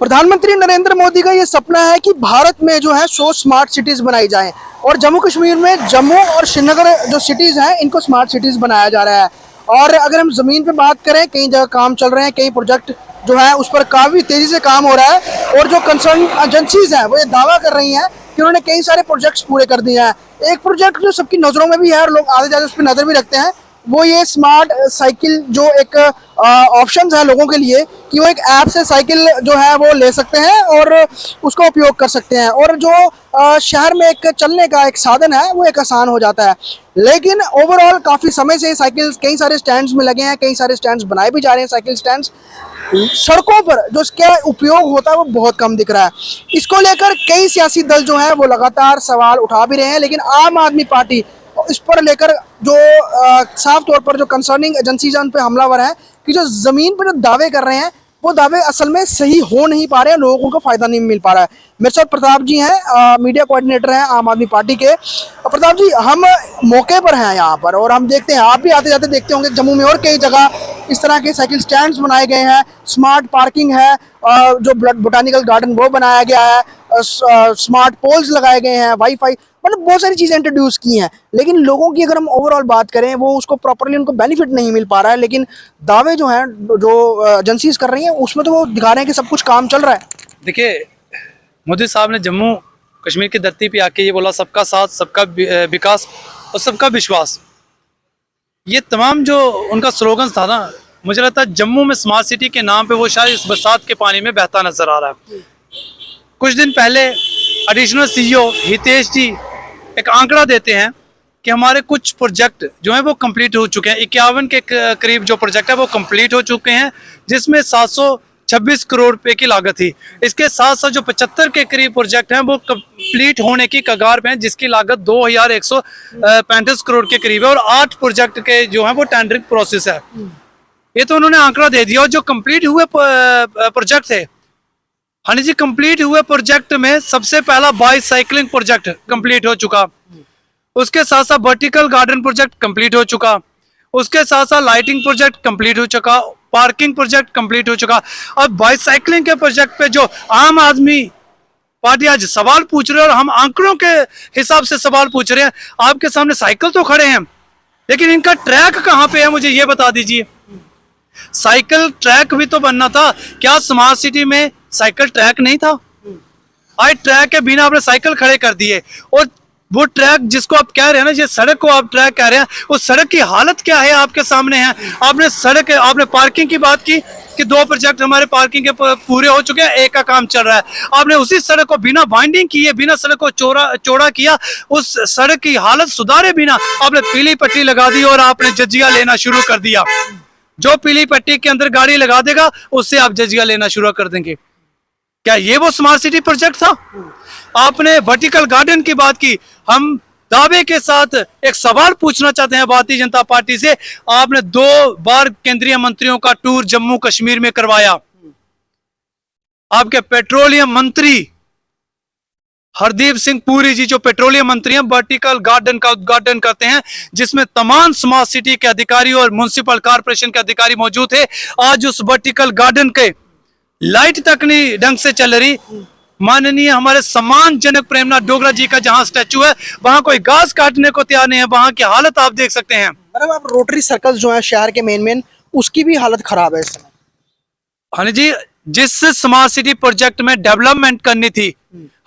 प्रधानमंत्री नरेंद्र मोदी का ये सपना है कि भारत में जो है 100 स्मार्ट सिटीज बनाई जाएं और जम्मू कश्मीर में जम्मू और श्रीनगर जो सिटीज हैं इनको स्मार्ट सिटीज बनाया जा रहा है। और अगर हम ज़मीन पे बात करें, कई जगह काम चल रहे हैं, कई प्रोजेक्ट जो है उस पर काफ़ी तेज़ी से काम हो रहा है और जो कंसर्न एजेंसीज हैं वो ये दावा कर रही हैं कि उन्होंने कई सारे प्रोजेक्ट्स पूरे कर दिए हैं। एक प्रोजेक्ट जो सबकी नज़रों में भी है और लोग आगे जाके उस पर नज़र भी रखते हैं, वो ये स्मार्ट साइकिल जो एक ऑप्शन है लोगों के लिए कि वो एक ऐप से साइकिल जो है वो ले सकते हैं और उसका उपयोग कर सकते हैं और जो शहर में एक चलने का एक साधन है वो एक आसान हो जाता है। लेकिन ओवरऑल काफ़ी समय से साइकिल कई सारे स्टैंड्स में लगे हैं, कई सारे स्टैंड्स बनाए भी जा रहे हैं साइकिल स्टैंड्स। सड़कों पर जो इसका उपयोग होता है वो बहुत कम दिख रहा है। इसको लेकर कई सियासी दल जो है वो लगातार सवाल उठा भी रहे हैं, लेकिन आम आदमी पार्टी इस पर लेकर जो साफ तौर पर जो कंसर्निंग एजेंसीज उन पे हमलावर हैं कि जो ज़मीन पर जो दावे कर रहे हैं वो दावे असल में सही हो नहीं पा रहे हैं, लोगों को उनका फ़ायदा नहीं मिल पा रहा है। मेरे साथ प्रताप जी हैं, मीडिया कोऑर्डिनेटर हैं आम आदमी पार्टी के। प्रताप जी, हम मौके पर हैं यहाँ पर और हम देखते हैं, आप भी आते जाते देखते होंगे जम्मू में और कई जगह इस तरह के साइकिल स्टैंड्स बनाए गए हैं, स्मार्ट पार्किंग है, जो बोटानिकल गार्डन वो बनाया गया है, स्मार्ट पोल्स लगाए गए हैं, वाईफाई, मतलब बहुत सारी चीज़ें इंट्रोड्यूस की हैं। लेकिन लोगों की अगर हम ओवरऑल बात करें वो उसको प्रॉपरली उनको बेनिफिट नहीं मिल पा रहा है। लेकिन दावे जो हैं जो एजेंसीज कर रही हैं उसमें तो वो दिखा रहे हैं कि सब कुछ काम चल रहा है। देखिए, मोदी साहब ने जम्मू कश्मीर की धरती पे आके ये बोला सबका साथ, सबका विकास और सबका विश्वास। ये तमाम जो उनका स्लोगन था ना, मुझे लगता है जम्मू में स्मार्ट सिटी के नाम पे वो शायद इस बरसात के पानी में बहता नजर आ रहा है। कुछ दिन पहले एडिशनल सीईओ हितेश जी एक आंकड़ा देते हैं कि हमारे कुछ प्रोजेक्ट जो हैं वो कंप्लीट हो चुके हैं। 51 के करीब जो प्रोजेक्ट है वो कंप्लीट हो चुके हैं, जिसमें 726 करोड़ रुपए की लागत थी। इसके साथ साथ जो 75 के करीब प्रोजेक्ट हैं वो कंप्लीट होने की कगार पे हैं, जिसकी लागत 2135 करोड़ के करीब है और 8 प्रोजेक्ट के जो हैं वो टेंडरिंग प्रोसेस है। ये तो उन्होंने आंकड़ा दे दिया। और जो कंप्लीट हुए प्रोजेक्ट थे, हाँ जी, कंप्लीट हुए प्रोजेक्ट में सबसे पहला बाईसाइकिलिंग प्रोजेक्ट कंप्लीट हो चुका, उसके साथ साथ वर्टिकल गार्डन प्रोजेक्ट कंप्लीट हो चुका, उसके साथ साथ लाइटिंग प्रोजेक्ट कंप्लीट हो चुका, पार्किंग प्रोजेक्ट कंप्लीट हो चुका। अब बाईसाइकिलिंग के प्रोजेक्ट पे जो आम आदमी पार्टी आज सवाल पूछ रहे हैं और हम आंकड़ों के हिसाब से सवाल पूछ रहे हैं, आपके सामने साइकिल तो खड़े हैं लेकिन इनका ट्रैक कहाँ पे है, मुझे ये बता दीजिए। साइकिल ट्रैक भी तो बनना था। क्या स्मार्ट सिटी में साइकिल ट्रैक नहीं था? आज ट्रैक के बिना आपने साइकिल खड़े कर दिए। और वो ट्रैक जिसको आप कह रहे हैं ना, ये सड़क को आप ट्रैक कह रहे हैं, उस सड़क की हालत क्या है आपके सामने है। आपने पार्किंग की बात की कि 2 प्रोजेक्ट हमारे पार्किंग के पूरे हो चुके हैं, एक का काम चल रहा है। आपने उसी सड़क को बिना बाइंडिंग किए, बिना सड़क को चौड़ा किया, उस सड़क की हालत सुधारे बिना आपने पीली पट्टी लगा दी और आपने जजिया लेना शुरू कर दिया। जो पीली पट्टी के अंदर गाड़ी लगा देगा उससे आप जजिया लेना शुरू कर देंगे। क्या ये वो स्मार्ट सिटी प्रोजेक्ट था? आपने वर्टिकल गार्डन की बात की। हम दावे के साथ एक सवाल पूछना चाहते हैं भारतीय जनता पार्टी से। आपने 2 बार केंद्रीय मंत्रियों का टूर जम्मू कश्मीर में करवाया। आपके पेट्रोलियम मंत्री हरदीप सिंह पुरी जी, जो पेट्रोलियम मंत्री हैं, वर्टिकल गार्डन का उद्घाटन करते हैं, जिसमें तमाम स्मार्ट सिटी के अधिकारी और म्युनिसिपल कॉर्पोरेशन के अधिकारी मौजूद थे। आज उस वर्टिकल गार्डन के लाइट तक नहीं ढंग से चल रही। माननीय हमारे सम्मानजनक प्रेमनाथ डोगरा जी का जहां स्टैचू है, वहां कोई घास काटने को तैयार नहीं है। वहां की हालत आप देख सकते हैं। मतलब आप रोटरी सर्कल जो है शहर के मेन उसकी भी हालत खराब है इस समय। हाँ जी, जिस स्मार्ट सिटी प्रोजेक्ट में डेवलपमेंट करनी थी,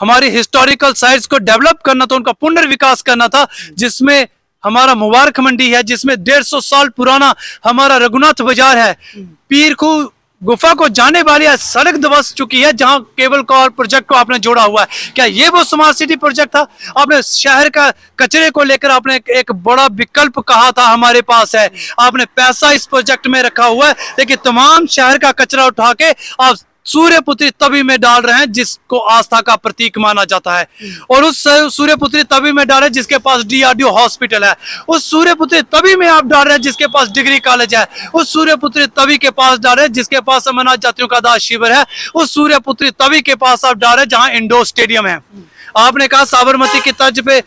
हमारी हिस्टोरिकल साइट्स को डेवलप करना था, उनका पुनर्विकास करना था, जिसमें हमारा मुबारक मंडी है, जिसमें 150 साल पुराना हमारा रघुनाथ बाजार है, पीरखू गुफा को जाने वाली सड़क धंस चुकी है, जहां केबल कार प्रोजेक्ट को आपने जोड़ा हुआ है। क्या ये वो स्मार्ट सिटी प्रोजेक्ट था? आपने शहर का कचरे को लेकर आपने एक बड़ा विकल्प कहा था हमारे पास है। आपने पैसा इस प्रोजेक्ट में रखा हुआ है, लेकिन तमाम शहर का कचरा उठा के आप सूर्यपुत्री तवी में डाल रहे हैं, जिसको आस्था का प्रतीक माना जाता है। और उस सूर्यपुत्री तवी में डाल रहे हैं जिसके पास DRDO हॉस्पिटल है। उस सूर्यपुत्री तवी में आप डाल रहे हैं जिसके पास डिग्री कॉलेज है। उस सूर्यपुत्री तवी के पास डाल रहे हैं जिसके पास अमरनाथ यात्रियों का दास शिविर है। उस सूर्यपुत्री तवी के पास आप डाल रहे हैं जहां इंडोर स्टेडियम है। आपने कहा साबरमती की तर्ज पे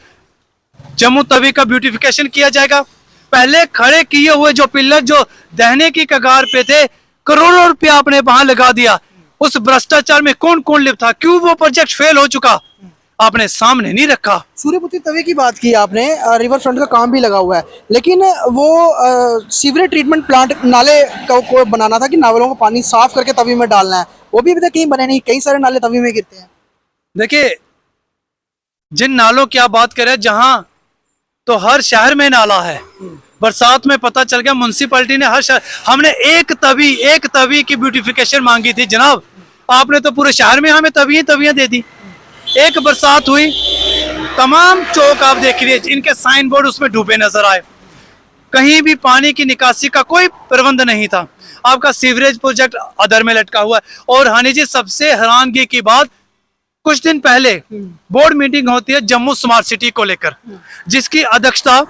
जम्मू तवी का ब्यूटिफिकेशन किया जाएगा। पहले खड़े किए हुए जो पिलर जो दहने की कगार पे थे, करोड़ों रुपया आपने वहां लगा दिया। उस भ्रष्टाचार में कौन कौन लिप्त था, क्यों वो प्रोजेक्ट फेल हो चुका, आपने सामने नहीं रखा। सूर्यपुत्री तवे की बात की आपने, रिवर फ्रंट का काम भी लगा हुआ है, लेकिन वो सीवरेज ट्रीटमेंट प्लांट नाले को बनाना था कि नालों को पानी साफ करके तवी में डालना है, वो भी अभी तक कहीं बने नहीं, कई सारे नाले तवी में गिरते हैं। देखिए, जिन नालों की आप बात करें, जहां तो हर शहर में नाला है, बरसात में पता चल गया म्युनिसिपैलिटी ने हर शहर, हमने एक तवी की ब्यूटिफिकेशन मांगी थी जनाब, आपने तो पूरे शहर में हमें तवियां दे दी। एक बरसात हुई, तमाम चौक आप देख लीजिए, इनके साइन बोर्ड उसमें डूबे नजर आए, कहीं भी पानी की निकासी का कोई प्रबंध नहीं था। आपका सीवरेज प्रोजेक्ट अधर में लटका हुआ है। और हानि जी, सबसे हैरानगी की बात, कुछ दिन पहले बोर्ड मीटिंग होती है जम्मू स्मार्ट सिटी को लेकर, जिसकी अध्यक्षता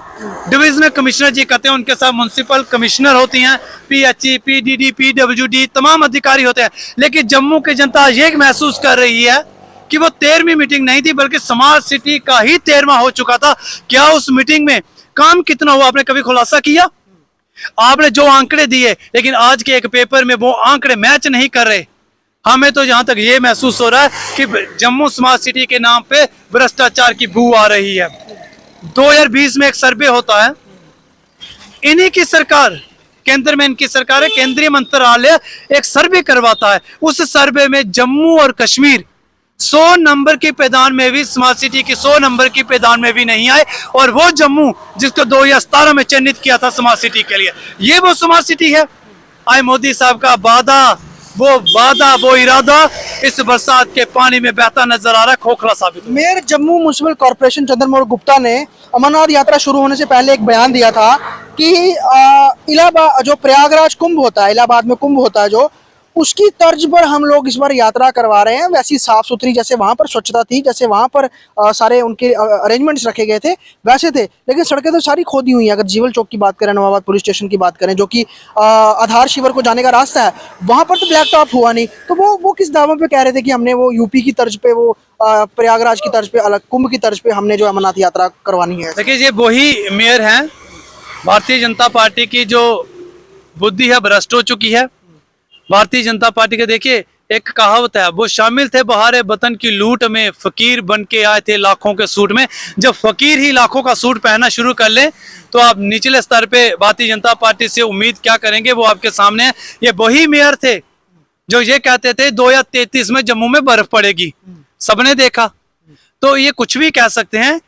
डिविजनल कमिश्नर जी करते हैं, उनके साथ म्युनिसिपल कमिश्नर होती हैं, पीएचई, पीडीडी, पीडब्ल्यूडी, तमाम अधिकारी होते हैं। लेकिन जम्मू की जनता ये महसूस कर रही है कि वो 13वीं मीटिंग नहीं थी, बल्कि स्मार्ट सिटी का ही 13वां हो चुका था। क्या उस मीटिंग में काम कितना हुआ, आपने कभी खुलासा किया? आपने जो आंकड़े दिए, लेकिन आज के एक पेपर में वो आंकड़े मैच नहीं कर रहे। हमें तो जहां तक ये महसूस हो रहा है कि जम्मू स्मार्ट सिटी के नाम पे भ्रष्टाचार की बू आ रही है। 2020 में एक सर्वे होता है, इन्हीं की सरकार, केंद्र में इनकी सरकार है, केंद्रीय मंत्रालय एक सर्वे करवाता है। उस सर्वे में जम्मू और कश्मीर 100 नंबर की पैदान में भी, स्मार्ट सिटी की 100 नंबर की पैदान में भी नहीं आए, और वो जम्मू जिसको 2017 में चिन्हित किया था स्मार्ट सिटी के लिए, ये वो स्मार्ट सिटी है। आज मोदी साहब का वो इरादा इस बरसात के पानी में बहता नजर आ रहा है, खोखला साबित। Mayor Jammu municipal corporation Chandramohan Gupta ने अमरनाथ यात्रा शुरू होने से पहले एक बयान दिया था कि इलाहाबाद, जो प्रयागराज कुंभ होता है, इलाहाबाद में कुंभ होता है जो, उसकी तर्ज पर हम लोग इस बार यात्रा करवा रहे हैं, वैसी साफ सुथरी, जैसे वहां पर स्वच्छता थी, जैसे वहां पर सारे उनके अरेंजमेंट्स रखे गए थे वैसे थे। लेकिन सड़कें तो सारी खोदी हुई हैं। अगर जीवल चौक की बात करें, नवाबाद पुलिस स्टेशन की बात करें, जो कि आधार शिविर को जाने का रास्ता है, वहां पर तो ब्लैक टॉप हुआ नहीं। तो वो किस दावे पे कह रहे थे कि हमने वो यूपी की तर्ज पे, वो प्रयागराज की तर्ज पे, अलग कुंभ की तर्ज पे हमने जो अमरनाथ यात्रा करवानी है। देखिए, ये वही मेयर हैं, भारतीय जनता पार्टी की जो बुद्धि है भ्रष्ट हो चुकी है। भारतीय जनता पार्टी के, देखिए, एक कहावत है, वो शामिल थे बहारे वतन की लूट में, फकीर बन के आए थे लाखों के सूट में। जब फकीर ही लाखों का सूट पहनना शुरू कर ले, तो आप निचले स्तर पे भारतीय जनता पार्टी से उम्मीद क्या करेंगे, वो आपके सामने है। ये वही मेयर थे जो ये कहते थे 2033 में जम्मू में बर्फ पड़ेगी, सबने देखा। तो ये कुछ भी कह सकते हैं,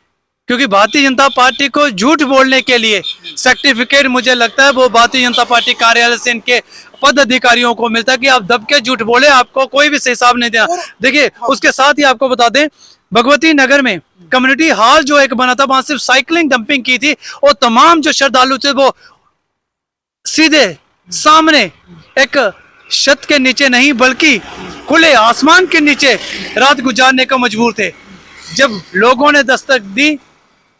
क्योंकि भारतीय जनता पार्टी को झूठ बोलने के लिए सर्टिफिकेट, मुझे लगता है वो भारतीय जनता पार्टी कार्यालय से इनके पद अधिकारियों को मिलता है कि आप दब के झूठ बोले, आपको कोई भी हिसाब नहीं देना। देखिए, उसके साथ ही आपको बता दें, भगवती नगर में कम्युनिटी हॉल जो एक बना था, वहां सिर्फ साइकिलिंग डंपिंग की थी, और तमाम जो श्रद्धालु थे वो सीधे सामने एक छत के नीचे नहीं, बल्कि खुले आसमान के नीचे रात गुजारने को मजबूर थे। जब लोगों ने दस्तक दी,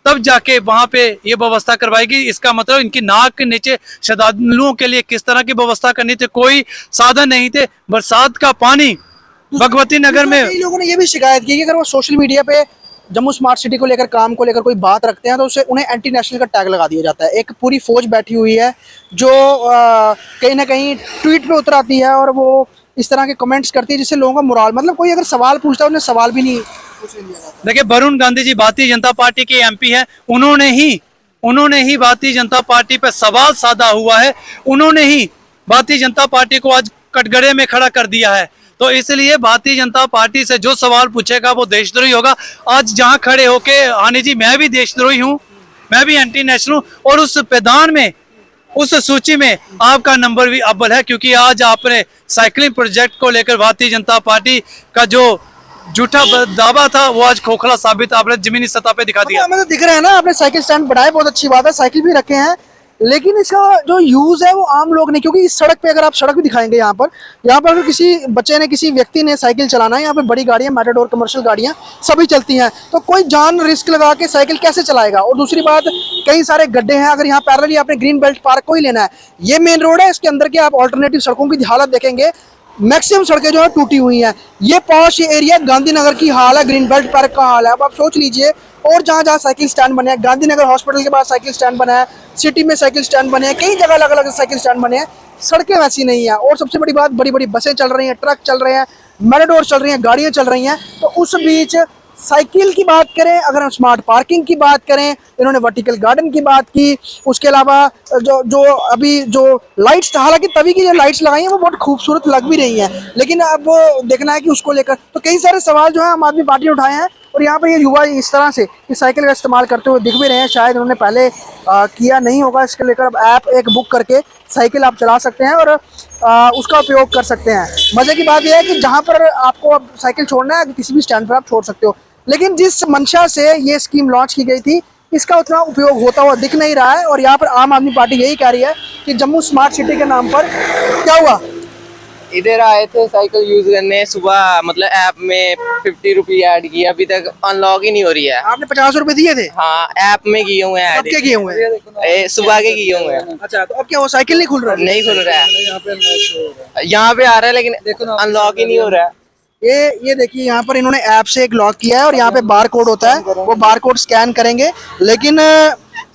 तब जाके वहां पे ये व्यवस्था करवाएगी। इसका मतलब इनकी नाक के नीचे श्रद्धालुओं के लिए किस तरह की व्यवस्था करनी थी, कोई साधन नहीं थे। बरसात का पानी भगवती नगर में, कई लोगों ने ये भी शिकायत की कि अगर वो सोशल मीडिया पे जम्मू स्मार्ट सिटी को लेकर, काम को लेकर कोई बात रखते हैं, तो उसे उन्हें एंटी नेशनल का टैग लगा दिया जाता है। एक पूरी फौज बैठी हुई है जो कहीं ना कहीं ट्वीट पे उतर आती है और वो इस तरह के कमेंट्स करती है, जिससे लोगों का मोराल, मतलब कोई अगर सवाल पूछता है उन्हें सवाल भी नहीं पूछने दिया जाता। देखिए, वरुण गांधी जी भारतीय जनता पार्टी के एमपी हैं, उन्होंने ही भारतीय जनता पार्टी पे सवाल साधा हुआ है, उन्होंने ही भारतीय जनता पार्टी को आज कटघरे में खड़ा कर दिया है। तो इसलिए भारतीय जनता पार्टी से जो सवाल पूछेगा वो देशद्रोही होगा। आज जहां खड़े होके, हानि जी, मैं भी देशद्रोही हूं, मैं भी एंटी नेशनल हूं, और उस पैदान में, उस सूची में आपका नंबर भी अव्वल है, क्योंकि आज आपने साइकिलिंग प्रोजेक्ट को लेकर भारतीय जनता पार्टी का जो झूठा दावा था, वो आज खोखला साबित आपने जमीनी सतह पे दिखा दिया। हमें तो दिख रहा है ना, आपने साइकिल स्टैंड बढ़ाए, बहुत अच्छी बात है, साइकिल भी रखे हैं, लेकिन इसका जो यूज है वो आम लोग नहीं, क्योंकि इस सड़क पे, अगर आप सड़क भी दिखाएंगे यहाँ पर अगर किसी बच्चे ने, किसी व्यक्ति ने साइकिल चलाना है, यहाँ पे बड़ी गाड़ियाँ, मैटाडोर, कमर्शियल गाड़ियाँ सभी चलती हैं, तो कोई जान रिस्क लगा के साइकिल कैसे चलाएगा। और दूसरी बात, कई सारे गड्ढे हैं, अगर यहाँ पैरेलली आपने ग्रीन बेल्ट पार्क को ही लेना है, ये मेन रोड है, इसके अंदर के आप ऑल्टरनेटिव सड़कों की हालत देखेंगे, मैक्सिमम सड़कें जो है टूटी हुई हैं। ये पॉश एरिया गांधीनगर की हाल है, ग्रीन बेल्ट पार्क का हाल है। अब आप सोच लीजिए, और जहाँ जहाँ साइकिल स्टैंड बने हैं, गांधीनगर हॉस्पिटल के पास साइकिल स्टैंड बना है, सिटी में साइकिल स्टैंड बने हैं, कई जगह अलग अलग साइकिल स्टैंड बने हैं, सड़कें वैसी नहीं है। और सबसे बड़ी बात, बड़ी बड़ी बसें चल रही हैं, ट्रक चल रहे हैं, मैटाडोर चल रही हैं, गाड़ियाँ चल रही हैं। तो उस बीच साइकिल की बात करें, अगर हम स्मार्ट पार्किंग की बात करें, इन्होंने वर्टिकल गार्डन की बात की, उसके अलावा जो जो अभी जो लाइट्स, हालांकि तभी की जो लाइट्स लगाई हैं वो बहुत खूबसूरत लग भी रही हैं, लेकिन अब वो देखना है कि उसको लेकर तो कई सारे सवाल जो है आम आदमी पार्टी ने उठाए हैं। और यहाँ पर ये युवा इस तरह से इस साइकिल का इस्तेमाल करते हुए दिख भी रहे हैं। शायद उन्होंने पहले किया नहीं होगा, इसके लेकर अब ऐप एक बुक करके साइकिल आप चला सकते हैं और उसका उपयोग कर सकते हैं। मज़े की बात यह है कि जहाँ पर आपको अब साइकिल छोड़ना है, किसी भी स्टैंड पर आप छोड़ सकते हो। लेकिन जिस मंशा से ये स्कीम लॉन्च की गई थी, इसका उतना उपयोग होता हुआ दिख नहीं रहा है। और यहाँ पर आम आदमी पार्टी यही कह रही है कि जम्मू स्मार्ट सिटी के नाम पर क्या हुआ। इधर आए थे साइकिल यूज करने सुबह, मतलब ऐप में 50 रुपये ऐड किया, अभी तक अनलॉक ही नहीं हो रही है। आपने 50 रुपए दिए थे? हाँ, ऐप में किए हुए हैं कब के किए हुए हैं? सुबह के किए हुए हैं। अच्छा, तो अब क्या वो साइकिल नहीं खुल रहा है? नहीं खुल रहा है, यहाँ पे आ रहा है लेकिन अनलॉक ही नहीं हो रहा है। ये देखिए, यहाँ पर इन्होंने ऐप से एक लॉक किया है और यहाँ पे बार कोड होता है, वो बार कोड स्कैन करेंगे, लेकिन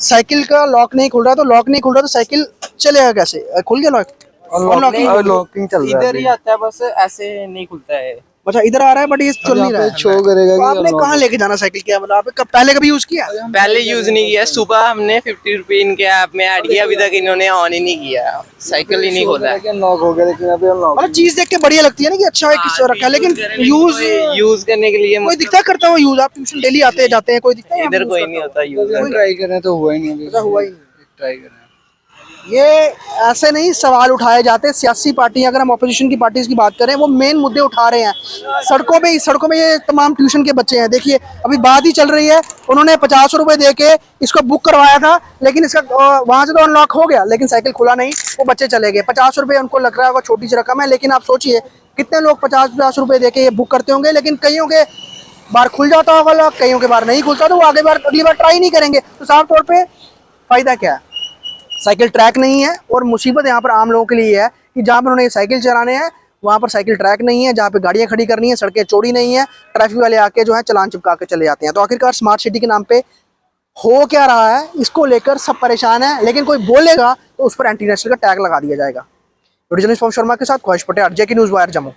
साइकिल का लॉक नहीं खुल रहा। तो लॉक नहीं खुल रहा तो साइकिल चलेगा कैसे? खुल गया लॉक? अनलॉकिंग चल रहा है इधर ही आता है, बस ऐसे नहीं खुलता है। अच्छा, इधर आ रहा है बट ये चल नहीं रहा है। शो करेगा तो कि आपने unlock कहाँ लेके जाना साइकिल? क्या मतलब आपने पहले कभी यूज किया? पहले यूज नहीं किया, सुबह हमने 50 रुपये इनके ऐप में ऐड किया, अभी तक इन्होंने ऑन ही नहीं किया, साइकिल ही नहीं खोला है। अनलॉक हो गया, लेकिन अभी अनलॉक मतलब चीज देख के बढ़िया लगती है ना कि अच्छा है किस रखा है, लेकिन यूज यूज करने के लिए कोई दिखता करता हुआ यूज? आप ट्यूशन डेली आते जाते हैं, कोई दिखता है? इधर कोई नहीं होता यूज। ट्राई करें तो हुआ ही नहीं अभी। ऐसा हुआ ही नहीं। ट्राई करें। ये ऐसे नहीं सवाल उठाए जाते। सियासी पार्टी, अगर हम अपोजिशन की पार्टीज की बात करें, वो मेन मुद्दे उठा रहे हैं। सड़कों में ये तमाम ट्यूशन के बच्चे हैं। देखिए, अभी बात ही चल रही है, उन्होंने 50 रुपए दे के इसको बुक करवाया था, लेकिन इसका वहां से तो अनलॉक हो गया, लेकिन साइकिल खुला नहीं, वो बच्चे चले गए। 50 रुपए उनको लग रहा होगा छोटी सी रकम है, लेकिन आप सोचिए कितने लोग 50 रुपए दे के ये बुक करते होंगे, लेकिन कईयों के बार खुल जाता होगा लॉक, कईयों के बार नहीं खुलता, तो वो अगली बार ट्राई नहीं करेंगे। तो साफ तौर पर फायदा क्या है? साइकिल ट्रैक नहीं है। और मुसीबत यहाँ पर आम लोगों के लिए है कि जहाँ पर उन्हें साइकिल चलाने हैं वहाँ पर साइकिल ट्रैक नहीं है, जहाँ पे गाड़ियाँ खड़ी करनी है, सड़कें चौड़ी नहीं है, ट्रैफिक वाले आके जो है चालान चिपका के चले जाते हैं। तो आखिरकार स्मार्ट सिटी के नाम पे हो क्या रहा है, इसको लेकर सब परेशान है, लेकिन कोई बोलेगा तो उस पर एंटी नेशनल का टैग लगा दिया जाएगा। वीडियो जर्नलिस्ट पवन शर्मा के साथ ख्वाहिश पटेल, जेके न्यूज़ वायर, जम्मू।